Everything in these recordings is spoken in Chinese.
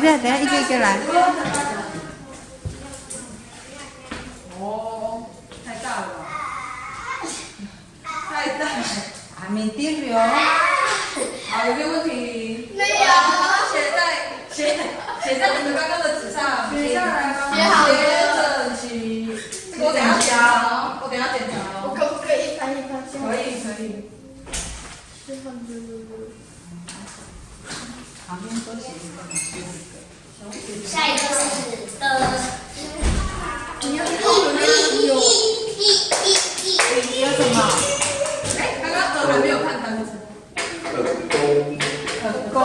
等下一个一个来。哦，太大了吧？太大了。还没定了。好，有没有问题？没有。写在你们刚刚的纸上。写下来吗？写整齐。我等下检查。我可不可以一翻一翻？可以。旁边多写一个。下一个是的。你有什么？哎，刚刚还没有看单词。公。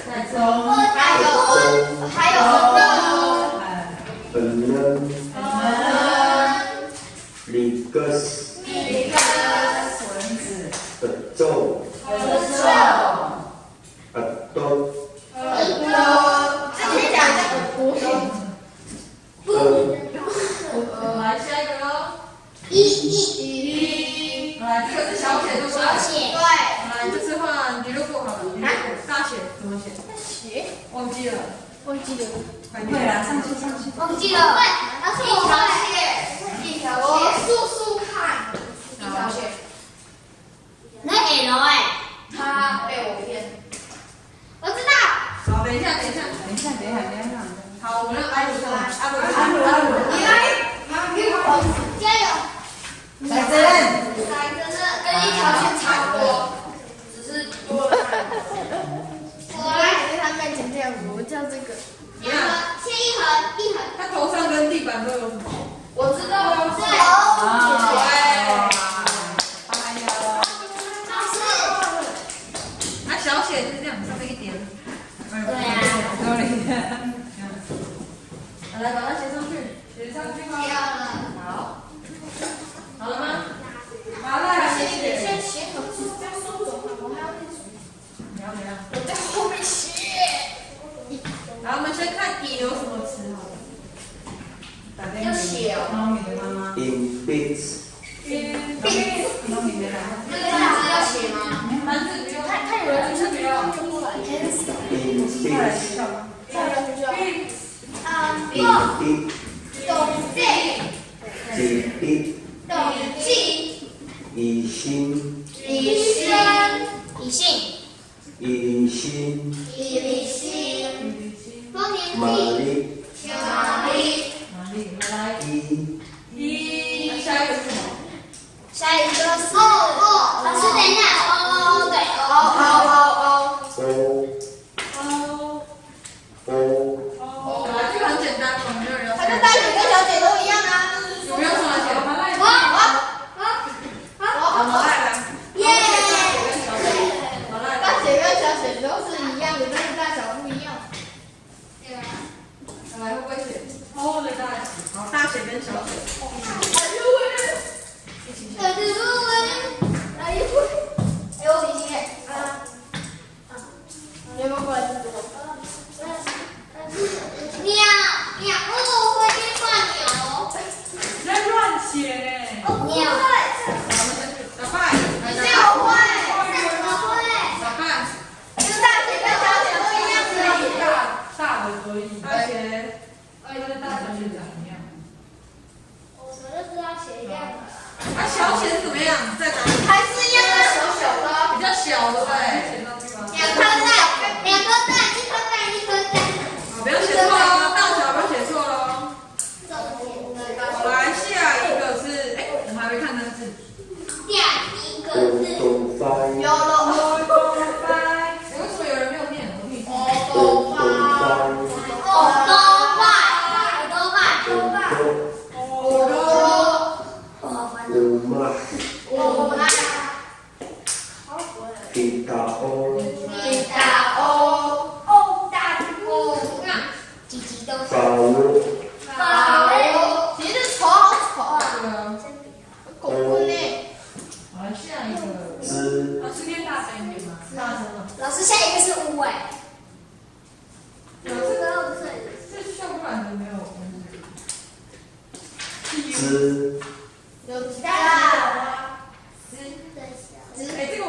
还有来下一个喽。一。来，这个是小写，对不对？小写。对。来，这次换李露露好了。大写怎么写？忘记了。对了，上去。忘记了。它是一条线。一条线。我数看。一条线。那 L 哎。它被我骗。我知道。好，等一下。好，我们让阿鲁来。阿鲁。你来。加油。来真。跟一条线差不多，只是多了半。我来在他面前这样子，我叫这个。一样。先一横。它头上跟地板都有什么？我知道。对。它小写是这样，上面一点。对呀。来，把它写上去。好了吗？麻辣鲜血。先写好字，这样收走嘛，我还要念书。你要怎样？我在后面写。好，我们先看乙有什么词好了。要写哦。猫咪的妈妈。猫咪的来。那个单词要写吗？单字不用。他有人就是不要用过来。后来学校吗？以信。丰年祭。玛丽。来。一。下一个是什么？下一个是老师等一下，对，来，这个很简单，没有人要。它跟大姐跟小姐都一样啊。有没有什么写？我来。耶！大姐跟小姐都是一样的，但是大小不一样。来，会不会写？的大写。好，大写跟小写。一起写。我比心你有没有过来吃这个？鸟，我会变换鸟。你在乱写呢。鸟。小范，你这我会。小范。跟大姐跟小姐都一样的。大的可以。大写。跟大小写长一样。我什么都知道写一样的。小写是怎么样？在哪里？还是一样的小的。比较小，对不对？两颗蛋，一颗蛋。不要写错喽，大小不要写错喽。好，来下一个是，我们还没看单字。下一个是有了。为什么有人没有念？我可以。其实丑好丑啊。对啊。狗棍呢？好，来下一个。老师念大声一点吗？大声了。老师，下一个是乌哎。这秀不然的没有关系。有鸡蛋。这